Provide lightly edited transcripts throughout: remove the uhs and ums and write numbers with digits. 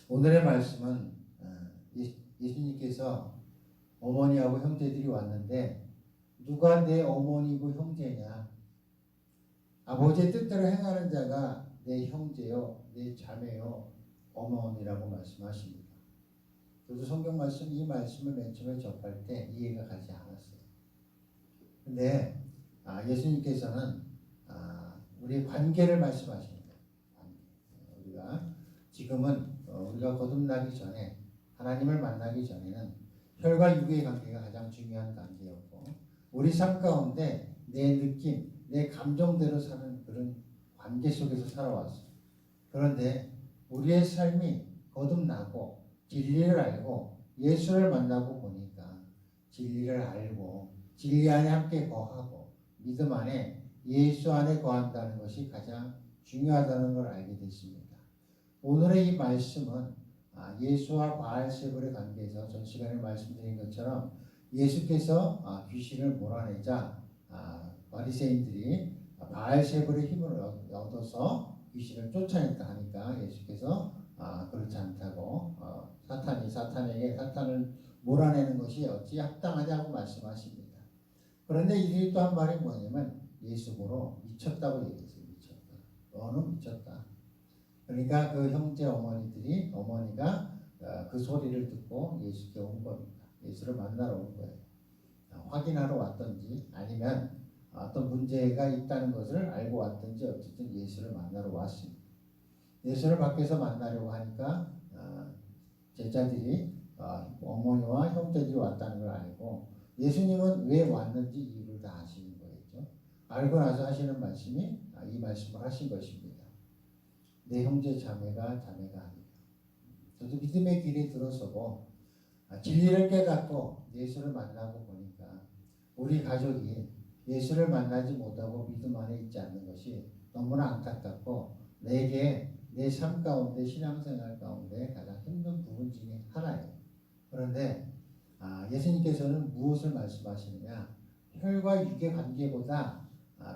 오늘의 말씀은 예수님께서 어머니하고 형제들이 왔는데 누가 내 어머니고 형제냐? 아버지의 뜻대로 행하는 자가 내 형제요, 내 자매요, 어머니라고 말씀하십니다. 저도 성경 말씀 이 말씀을 맨 처음에 접할 때 이해가 가지 않았어요. 근데 예수님께서는 우리의 관계를 말씀하십니다. 우리가 지금은 우리가 거듭나기 전에 하나님을 만나기 전에는 혈과 육의 관계가 가장 중요한 관계였고 우리 삶 가운데 내 느낌, 내 감정대로 사는 그런 관계 속에서 살아왔어요. 그런데 우리의 삶이 거듭나고 진리를 알고 예수를 만나고 보니까 진리를 알고 진리 안에 함께 거하고 믿음 안에 예수 안에 거한다는 것이 가장 중요하다는 걸 알게 됐습니다. 오늘의 이 말씀은 예수와 바알세불의 관계에서 전 시간에 말씀드린 것처럼 예수께서 귀신을 몰아내자 바리새인들이 바알세불의 힘을 얻어서 귀신을 쫓아냈다 하니까 예수께서 그렇지 않다고 사탄을 몰아내는 것이 어찌 합당하냐고 말씀하십니다. 그런데 이들이 또 한 말이 뭐냐면 예수 보러 미쳤다고 얘기했어요. 미쳤다. 너는 미쳤다. 그러니까 그 형제 어머니가 그 소리를 듣고 예수께 온 겁니다. 예수를 만나러 온 거예요. 확인하러 왔든지 아니면 어떤 문제가 있다는 것을 알고 왔든지 어쨌든 예수를 만나러 왔습니다. 예수를 밖에서 만나려고 하니까 제자들이 어머니와 형제들이 왔다는 걸 알고 예수님은 왜 왔는지 이유를 다 아시는 거겠죠. 알고 나서 하시는 말씀이 이 말씀을 하신 것입니다. 내 형제 자매가 아니다. 저도 믿음의 길에 들어서고 진리를 깨닫고 예수를 만나고 보니까 우리 가족이 예수를 만나지 못하고 믿음 안에 있지 않는 것이 너무나 안타깝고 내게 내 삶 가운데 신앙생활 가운데 가장 힘든 부분 중에 하나예요. 그런데 예수님께서는 무엇을 말씀하시느냐? 혈과 육의 관계보다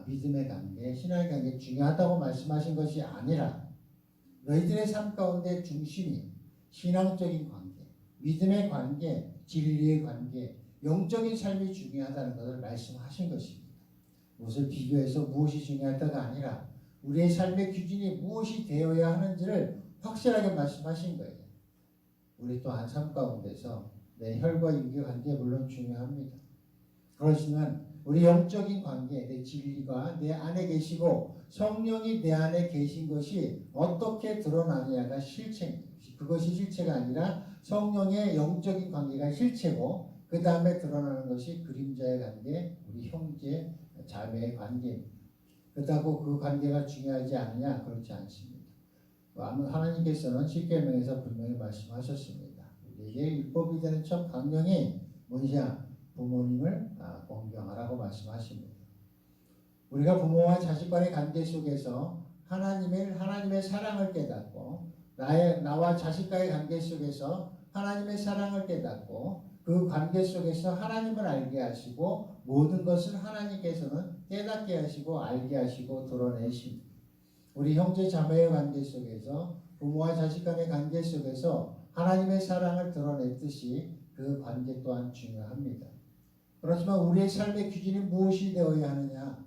믿음의 관계, 신앙의 관계 중요하다고 말씀하신 것이 아니라 너희들의 삶 가운데 중심이 신앙적인 관계, 믿음의 관계, 진리의 관계, 영적인 삶이 중요하다는 것을 말씀하신 것입니다. 무엇을 비교해서 무엇이 중요하다가 아니라 우리의 삶의 기준이 무엇이 되어야 하는지를 확실하게 말씀하신 거예요. 우리 또한 삶 가운데서 내 혈과 육의 관계 물론 중요합니다. 그렇지만 우리 영적인 관계, 내 진리가 내 안에 계시고 성령이 내 안에 계신 것이 어떻게 드러나느냐가 실체입니다. 그것이 실체가 아니라 성령의 영적인 관계가 실체고 그 다음에 드러나는 것이 그림자의 관계, 우리 형제, 자매의 관계입니다. 그렇다고 그 관계가 중요하지 않느냐? 그렇지 않습니다. 하나님께서는 십계명에서 분명히 말씀하셨습니다. 우리에게 율법이 되는 첫 강령이 뭐냐? 부모님을 공경하라고 말씀하십니다. 우리가 부모와 자식 간의 관계 속에서 하나님의 사랑을 깨닫고 나와 자식과의 관계 속에서 하나님의 사랑을 깨닫고 그 관계 속에서 하나님을 알게 하시고 모든 것을 하나님께서는 깨닫게 하시고 알게 하시고 드러내십니다. 우리 형제 자매의 관계 속에서 부모와 자식 간의 관계 속에서 하나님의 사랑을 드러냈듯이 그 관계 또한 중요합니다. 그렇지만 우리의 삶의 기준이 무엇이 되어야 하느냐?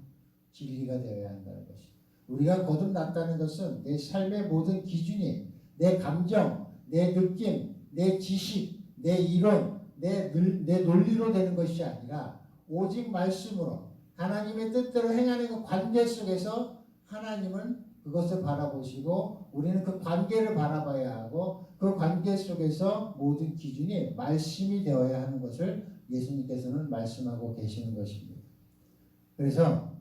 진리가 되어야 한다는 것입니다. 우리가 거듭났다는 것은 내 삶의 모든 기준이 내 감정, 내 느낌, 내 지식, 내 이론, 내 논리로 되는 것이 아니라 오직 말씀으로 하나님의 뜻대로 행하는 그 관계 속에서 하나님은 그것을 바라보시고 우리는 그 관계를 바라봐야 하고 그 관계 속에서 모든 기준이 말씀이 되어야 하는 것을 예수님께서는 말씀하고 계시는 것입니다. 그래서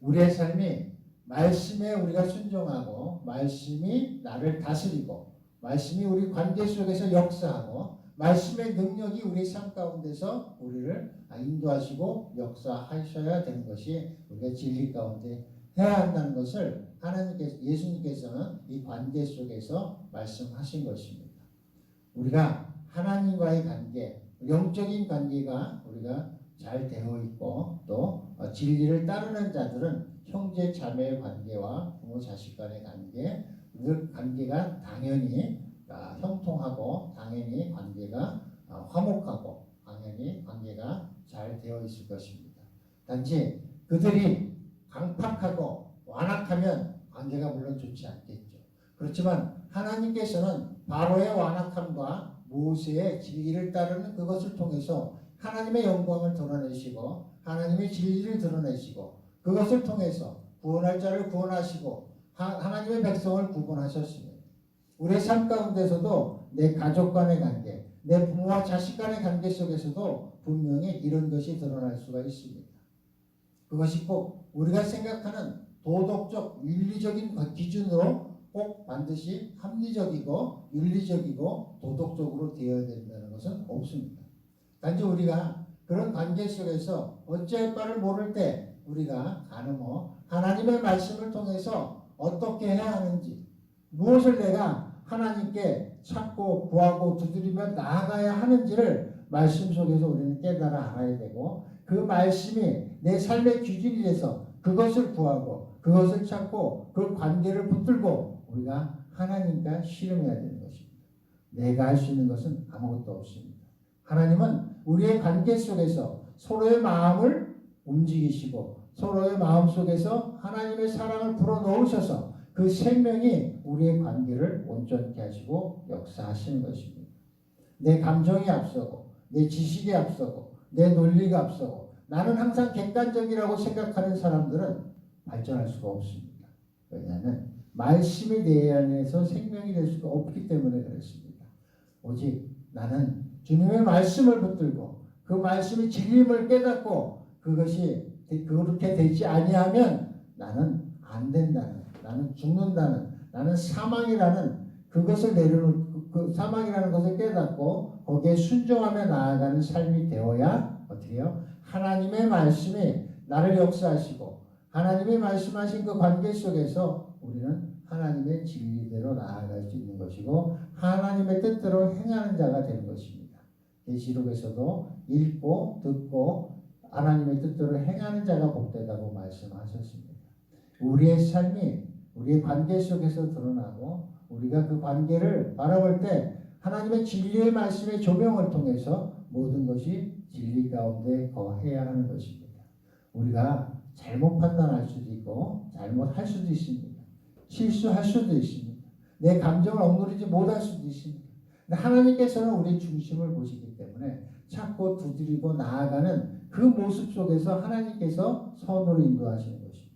우리의 삶이 말씀에 우리가 순종하고 말씀이 나를 다스리고 말씀이 우리 관계 속에서 역사하고 말씀의 능력이 우리 삶 가운데서 우리를 인도하시고 역사하셔야 되는 것이 우리가 진리 가운데 해야 한다는 것을 예수님께서는 이 관계 속에서 말씀하신 것입니다. 우리가 하나님과의 관계, 영적인 관계가 우리가 잘 되어 있고 또 진리를 따르는 자들은 형제 자매의 관계와 부모 자식 간의 관계가 당연히 형통하고 당연히 관계가 화목하고 당연히 관계가 잘 되어 있을 것입니다. 단지 그들이 강팍하고 완악하면 관계가 물론 좋지 않겠죠. 그렇지만 하나님께서는 바로의 완악함과 모세의 진리를 따르는 그것을 통해서 하나님의 영광을 드러내시고 하나님의 진리를 드러내시고 그것을 통해서 구원할 자를 구원하시고 하나님의 백성을 구분하셨습니다. 우리의 삶 가운데서도 내 가족 간의 관계, 내 부모와 자식 간의 관계 속에서도 분명히 이런 것이 드러날 수가 있습니다. 그것이 꼭 우리가 생각하는 도덕적, 윤리적인 기준으로 꼭 반드시 합리적이고 윤리적이고 도덕적으로 되어야 된다는 것은 없습니다. 단지 우리가 그런 관계 속에서 어찌할 바를 모를 때 우리가 가늠어 하나님의 말씀을 통해서 어떻게 해야 하는지, 무엇을 내가 하나님께 찾고 구하고 두드리며 나아가야 하는지를 말씀 속에서 우리는 깨달아 알아야 되고, 그 말씀이 내 삶의 기준이 돼서 그것을 구하고 그것을 찾고 그 관계를 붙들고 우리가 하나님과 씨름해야 되는 것입니다. 내가 할 수 있는 것은 아무것도 없습니다. 하나님은 우리의 관계 속에서 서로의 마음을 움직이시고 서로의 마음 속에서 하나님의 사랑을 불어넣으셔서 그 생명이 우리의 관계를 온전케 하시고 역사하시는 것입니다. 내 감정이 앞서고 내 지식이 앞서고 내 논리가 앞서고 나는 항상 객관적이라고 생각하는 사람들은 발전할 수가 없습니다. 왜냐하면 말씀이 내 안에서 생명이 될 수가 없기 때문에 그렇습니다. 오직 나는 주님의 말씀을 붙들고 그 말씀이 진리임을 깨닫고 그것이 그렇게 되지 아니하면 나는 안 된다는, 나는 죽는다는, 나는 사망이라는 그것을 내려놓고 그 사망이라는 것을 깨닫고 거기에 순종하며 나아가는 삶이 되어야 어떻게 해요? 하나님의 말씀이 나를 역사하시고 하나님이 말씀하신 그 관계 속에서 우리는 하나님의 진리대로 나아갈 수 있는 것이고 하나님의 뜻대로 행하는 자가 되는 것입니다. 계시록에서도 읽고 듣고 하나님의 뜻대로 행하는 자가 복되다고 말씀하셨습니다. 우리의 삶이 우리의 관계 속에서 드러나고 우리가 그 관계를 바라볼 때 하나님의 진리의 말씀의 조명을 통해서 모든 것이 진리 가운데 거해야 하는 것입니다. 우리가 잘못 판단할 수도 있고 잘못할 수도 있습니다. 실수할 수도 있습니다. 내 감정을 억누르지 못할 수도 있습니다. 근데 하나님께서는 우리의 중심을 보시기 때문에 찾고 두드리고 나아가는 그 모습 속에서 하나님께서 선으로 인도하시는 것입니다.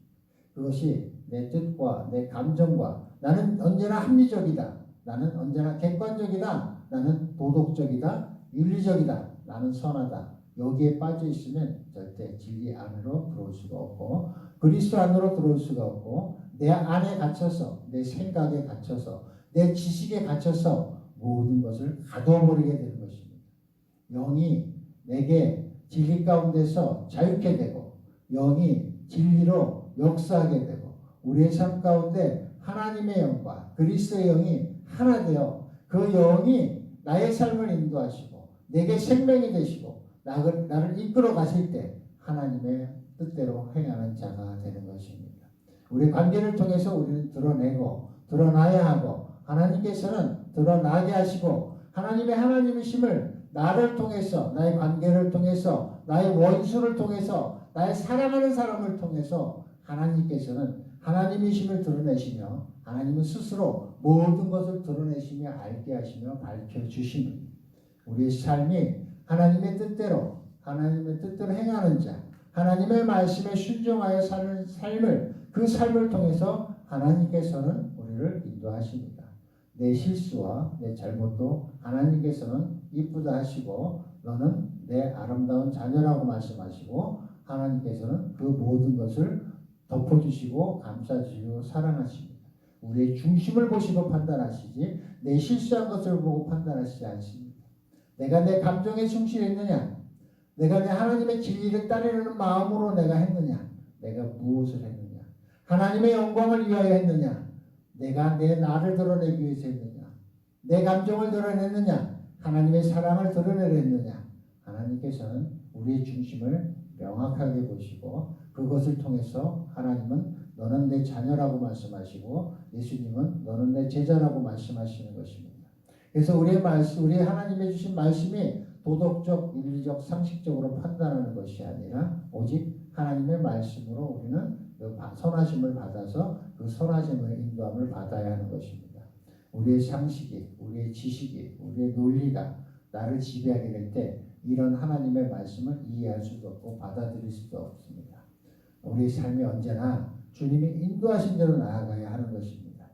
그것이 내 뜻과 내 감정과 나는 언제나 합리적이다, 나는 언제나 객관적이다, 나는 도덕적이다, 윤리적이다, 나는 선하다, 여기에 빠져 있으면 절대 진리 안으로 들어올 수가 없고 그리스도 안으로 들어올 수가 없고 내 안에 갇혀서 내 생각에 갇혀서 내 지식에 갇혀서 모든 것을 가둬버리게 되는 것입니다. 영이 내게 진리 가운데서 자유케 되고 영이 진리로 역사하게 되고 우리의 삶 가운데 하나님의 영과 그리스도의 영이 하나 되어 그 영이 나의 삶을 인도하시고 내게 생명이 되시고 나를 이끌어 가실 때 하나님의 뜻대로 행하는 자가 되는 것입니다. 우리 관계를 통해서 우리는 드러내고 드러나야 하고 하나님께서는 드러나게 하시고 하나님의 하나님이심을 나를 통해서 나의 관계를 통해서 나의 원수를 통해서 나의 사랑하는 사람을 통해서 하나님께서는 하나님이심을 드러내시며 하나님은 스스로 모든 것을 드러내시며 알게 하시며 밝혀주십니다. 우리의 삶이 하나님의 뜻대로 행하는 자, 하나님의 말씀에 순종하여 사는 삶을 그 삶을 통해서 하나님께서는 우리를 인도하십니다. 내 실수와 내 잘못도 하나님께서는 이쁘다 하시고 너는 내 아름다운 자녀라고 말씀하시고 하나님께서는 그 모든 것을 덮어주시고 감싸주시고 사랑하십니다. 우리의 중심을 보시고 판단하시지 내 실수한 것을 보고 판단하시지 않습니다. 내가 내 감정에 충실했느냐, 내가 내 하나님의 진리를 따르려는 마음으로 내가 했느냐, 내가 무엇을 했느냐, 하나님의 영광을 위하여 했느냐, 내가 내 나를 드러내기 위해서 했느냐, 내 감정을 드러냈느냐, 하나님의 사랑을 드러내려 했느냐. 하나님께서는 우리의 중심을 명확하게 보시고 그것을 통해서 하나님은 너는 내 자녀라고 말씀하시고 예수님은 너는 내 제자라고 말씀하시는 것입니다. 그래서 우리의 말씀, 우리 하나님의 주신 말씀이 도덕적, 윤리적, 상식적으로 판단하는 것이 아니라 오직 하나님의 말씀으로 우리는 그 선하심을 받아서 그 선하심의 인도함을 받아야 하는 것입니다. 우리의 상식이, 우리의 지식이, 우리의 논리가 나를 지배하게 될 때 이런 하나님의 말씀을 이해할 수도 없고 받아들일 수도 없습니다. 우리의 삶이 언제나 주님이 인도하신 대로 나아가야 하는 것입니다.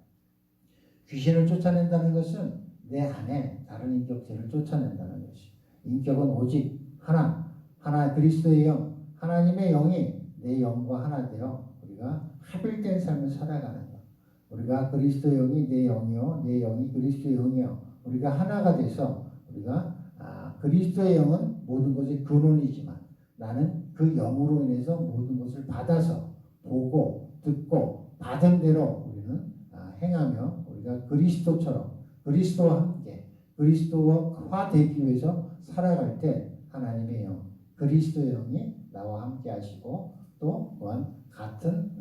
귀신을 쫓아낸다는 것은 내 안에 다른 인격체를 쫓아낸다는 것이. 인격은 오직 하나 그리스도의 영, 하나님의 영이 내 영과 하나 되어 우리가 합일된 삶을 살아가는 것. 우리가 그리스도의 영이 내 영이요, 내 영이 그리스도의 영이요. 우리가 하나가 돼서 우리가 그리스도의 영은 모든 것의 근원이지만 나는 그 영으로 인해서 모든 것을 받아서 보고 듣고 받은 대로 우리는 행하며 우리가 그리스도처럼 그리스도와 함께 그리스도화 되기 위해서 살아갈 때 하나님의 영, 그리스도의 영이 나와 함께 하시고 또 또한 같은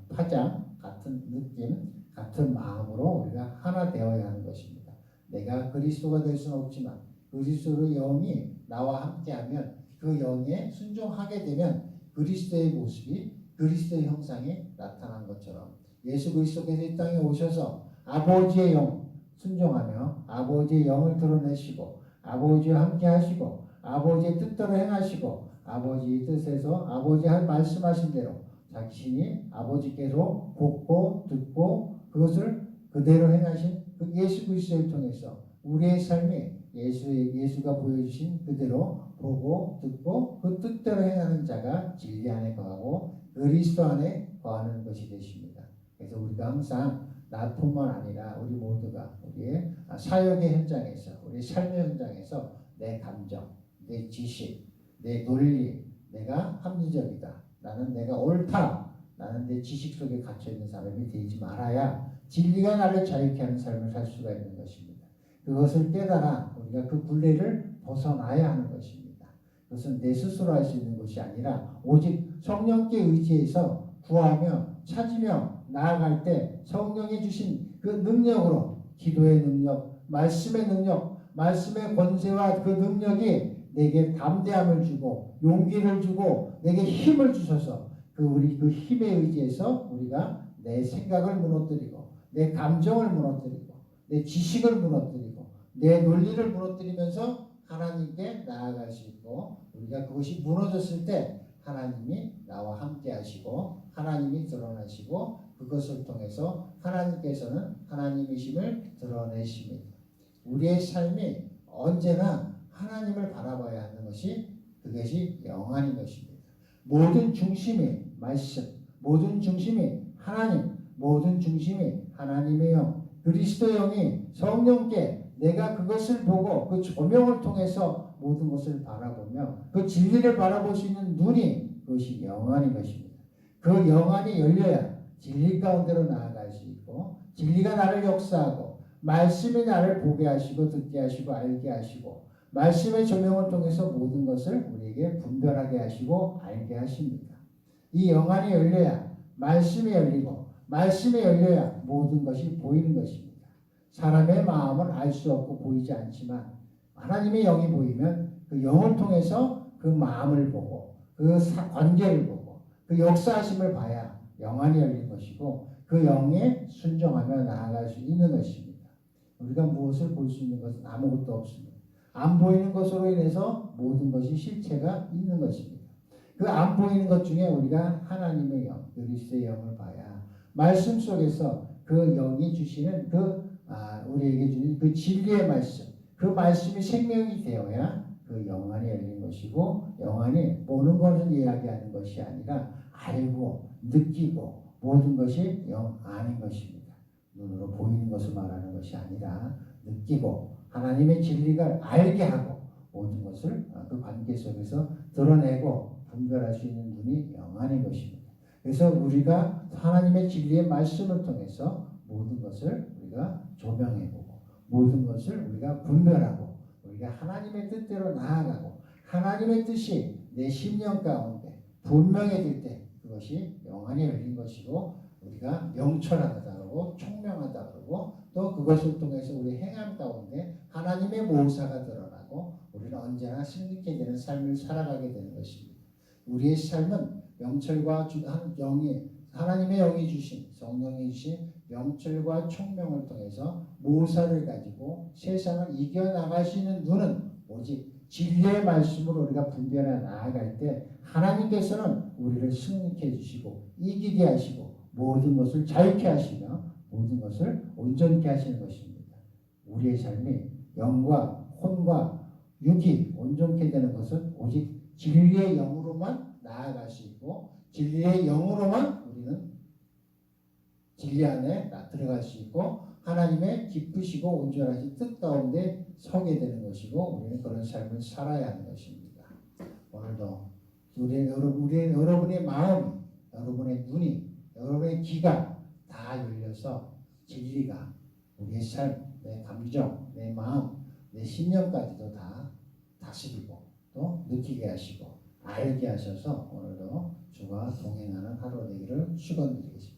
파장, 같은 느낌, 같은 마음으로 우리가 하나 되어야 하는 것입니다. 내가 그리스도가 될 수는 없지만 그리스도의 영이 나와 함께하면 그 영에 순종하게 되면 그리스도의 모습이 그리스도의 형상이 나타난 것처럼 예수 그리스도께서 이 땅에 오셔서 아버지의 영 순종하며 아버지의 영을 드러내시고 아버지와 함께 하시고 아버지의 뜻대로 행하시고 아버지의 뜻에서 아버지가 말씀하신 대로 자신이 아버지께로 보고 듣고 그것을 그대로 행하신 그 예수 그리스도를 통해서 우리의 삶이 예수가 보여주신 그대로 보고 듣고 그 뜻대로 행하는 자가 진리 안에 거하고 그리스도 안에 거하는 것이 되십니다. 그래서 우리가 항상 나뿐만 아니라 우리 모두가 우리의 사역의 현장에서 우리 삶의 현장에서 내 감정, 내 지식, 내 논리, 내가 합리적이다. 나는 내가 옳다. 나는 내 지식 속에 갇혀있는 사람이 되지 말아야 진리가 나를 자유케 하는 삶을 살 수가 있는 것입니다. 그것을 깨달아 우리가 그 굴레를 벗어나야 하는 것입니다. 그것은 내 스스로 할 수 있는 것이 아니라 오직 성령께 의지해서 구하며 찾으며 나아갈 때 성령이 주신 그 능력으로 기도의 능력, 말씀의 능력, 말씀의 권세와 그 능력이 내게 담대함을 주고 용기를 주고 내게 힘을 주셔서 우리 그 힘에 의지해서 우리가 내 생각을 무너뜨리고 내 감정을 무너뜨리고 내 지식을 무너뜨리고 내 논리를 무너뜨리면서 하나님께 나아갈 수 있고 우리가 그것이 무너졌을 때 하나님이 나와 함께 하시고 하나님이 드러나시고 그것을 통해서 하나님께서는 하나님이심을 드러내십니다. 우리의 삶이 언제나 하나님을 바라봐야 하는 그것이 영안인 것입니다. 모든 중심이 말씀, 모든 중심이 하나님, 모든 중심이 하나님의 영, 그리스도 영이 성령께 내가 그것을 보고 그 조명을 통해서 모든 것을 바라보며 그 진리를 바라볼 수 있는 눈이 그것이 영안인 것입니다. 그 영안이 열려야 진리 가운데로 나아갈 수 있고 진리가 나를 역사하고 말씀이 나를 보게 하시고 듣게 하시고 알게 하시고 말씀의 조명을 통해서 모든 것을 우리에게 분별하게 하시고 알게 하십니다. 이 영안이 열려야 말씀이 열리고 말씀이 열려야 모든 것이 보이는 것입니다. 사람의 마음은 알 수 없고 보이지 않지만 하나님의 영이 보이면 그 영을 통해서 그 마음을 보고 그 관계를 보고 그 역사하심을 봐야 영안이 열린 것이고 그 영에 순종하며 나아갈 수 있는 것입니다. 우리가 무엇을 볼 수 있는 것은 아무것도 없습니다. 안 보이는 것으로 인해서 모든 것이 실체가 있는 것입니다. 그 안 보이는 것 중에 우리가 하나님의 영, 그리스도의 영을 봐야 말씀 속에서 그 영이 주시는 우리에게 주는 그 진리의 말씀, 그 말씀이 생명이 되어야 그 영안이 열린 것이고 영안이 보는 것을 이야기하는 것이 아니라 알고 느끼고 모든 것이 영안인 것입니다. 눈으로 보이는 것을 말하는 것이 아니라 느끼고 하나님의 진리가 알게 하고 모든 것을 그 관계 속에서 드러내고 분별할 수 있는 눈이 영안인 것입니다. 그래서 우리가 하나님의 진리의 말씀을 통해서 모든 것을 우리가 조명해보고 모든 것을 우리가 분별하고 우리가 하나님의 뜻대로 나아가고 하나님의 뜻이 내 심령 가운데 분명해질 때 그것이 영안이 열린 것이고 우리가 명철하다 그러고 총명하다 그러고 또 그것을 통해서 우리 행함 가운데 하나님의 모사가 드러나고 우리는 언제나 승리케 되는 삶을 살아가게 되는 것입니다. 우리의 삶은 명철과 영이 하나님의 영이 주신 성령이 주신 명철과 총명을 통해서 모사를 가지고 세상을 이겨나가시는 눈은 오직 진리의 말씀으로 우리가 분별해 나아갈 때 하나님께서는 우리를 승리케 해주시고 이기게 하시고 모든 것을 자유케 하시며 모든 것을 온전케 하시는 것입니다. 우리의 삶이 영과 혼과 육이 온전케 되는 것은 오직 진리의 영으로만 나아갈 수 있고 진리의 영으로만 우리는 진리 안에 들어갈 수 있고 하나님의 기쁘시고 온전하신 뜻 가운데 서게 되는 것이고 우리는 그런 삶을 살아야 하는 것입니다. 오늘도 여러분의 마음, 여러분의 눈이, 여러분의 귀가 다 열려서 진리가 우리의 삶, 내 감정, 내 마음, 내 신념까지도 다 다스리고 또 느끼게 하시고 알게 하셔서 오늘도 주가 동행하는 하루 되기를 축원드리겠습니다.